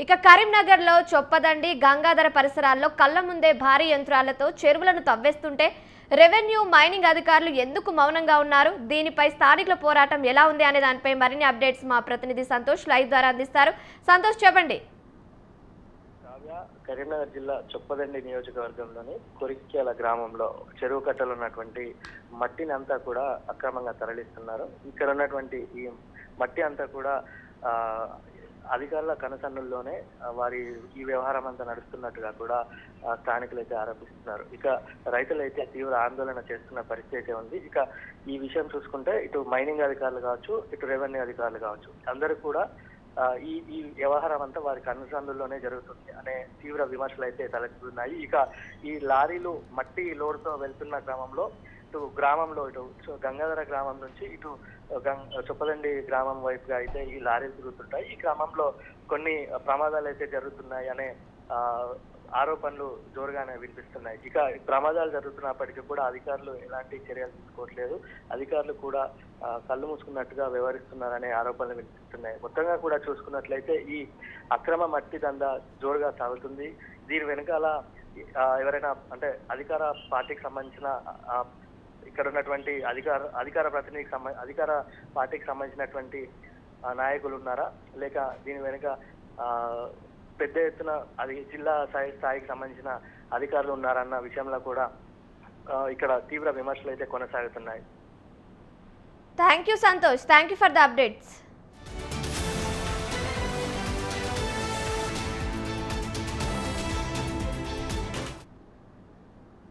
ఇక కరీంనగర్లో చొప్పదండి గంగాధర పరిసరాల్లో కళ్ల ముందే భారీ యంత్రాలతో చెరువులను తవ్వేస్తుంటే రెవెన్యూ మైనింగ్ అధికారులు ఎందుకు మౌనంగా ఉన్నారు? దీనిపై స్థానికుల పోరాటం ఎలా ఉంది అనే దానిపై మరిన్ని అప్డేట్స్ మా ప్రతినిధి సంతోష్ లైవ్ ద్వారా అందిస్తారు. సంతోష్, చెప్పండి. కరీంనగర్ జిల్లా చొప్పదండి నియోజకవర్గంలోని కొరిక్యాల గ్రామంలో చెరువు కట్టలు ఉన్నటువంటి మట్టిని అంతా కూడా అక్రమంగా తరలిస్తున్నారు. ఇక్కడ ఉన్నటువంటి ఈ మట్టి అంతా కూడా అధికారుల కనుసన్నుల్లోనే వారి ఈ వ్యవహారం అంతా నడుస్తున్నట్టుగా కూడా స్థానికులైతే ఆరోపిస్తున్నారు. ఇక రైతులైతే తీవ్ర ఆందోళన చేస్తున్న పరిస్థితి అయితే ఉంది. ఇక ఈ విషయం చూసుకుంటే ఇటు మైనింగ్ అధికారులు కావచ్చు, ఇటు రెవెన్యూ అధికారులు కావచ్చు, అందరూ కూడా ఈ వ్యవహారం అంతా వారి కనుసన్నుల్లోనే జరుగుతుంది అనే తీవ్ర విమర్శలు అయితే తలెత్తుతున్నాయి. ఇక ఈ లారీలు మట్టి లోడ్తో వెళ్తున్న క్రమంలో ఇటు గ్రామంలో ఇటు గంగాధర గ్రామం నుంచి ఇటు చొప్పదండి గ్రామం వైపుగా అయితే ఈ లారీలు తిరుగుతుంటాయి. ఈ క్రమంలో కొన్ని ప్రమాదాలు అయితే జరుగుతున్నాయి అనే ఆరోపణలు జోరుగానే వినిపిస్తున్నాయి. ఇక ప్రమాదాలు జరుగుతున్నప్పటికీ కూడా అధికారులు ఎలాంటి చర్యలు తీసుకోవట్లేదు. అధికారులు కూడా కళ్ళు మూసుకున్నట్టుగా వ్యవహరిస్తున్నారనే ఆరోపణలు వినిపిస్తున్నాయి. మొత్తంగా కూడా చూసుకున్నట్లయితే ఈ అక్రమ మట్టి దందా జోరుగా సాగుతుంది. దీని వెనకాల ఎవరైనా అంటే అధికార పార్టీకి సంబంధించిన ఇక్కడ ఉన్నటువంటి అధికార పార్టీకి సంబంధించినటువంటి నాయకులు ఉన్నారా, లేక దీని వెనుక పెద్ద ఎత్తున జిల్లా స్థాయికి సంబంధించిన అధికారులు ఉన్నారన్న విషయంలో కూడా ఇక్కడ తీవ్ర విమర్శలు అయితే కొనసాగుతున్నాయి. Thank you Santosh, thank you for the updates.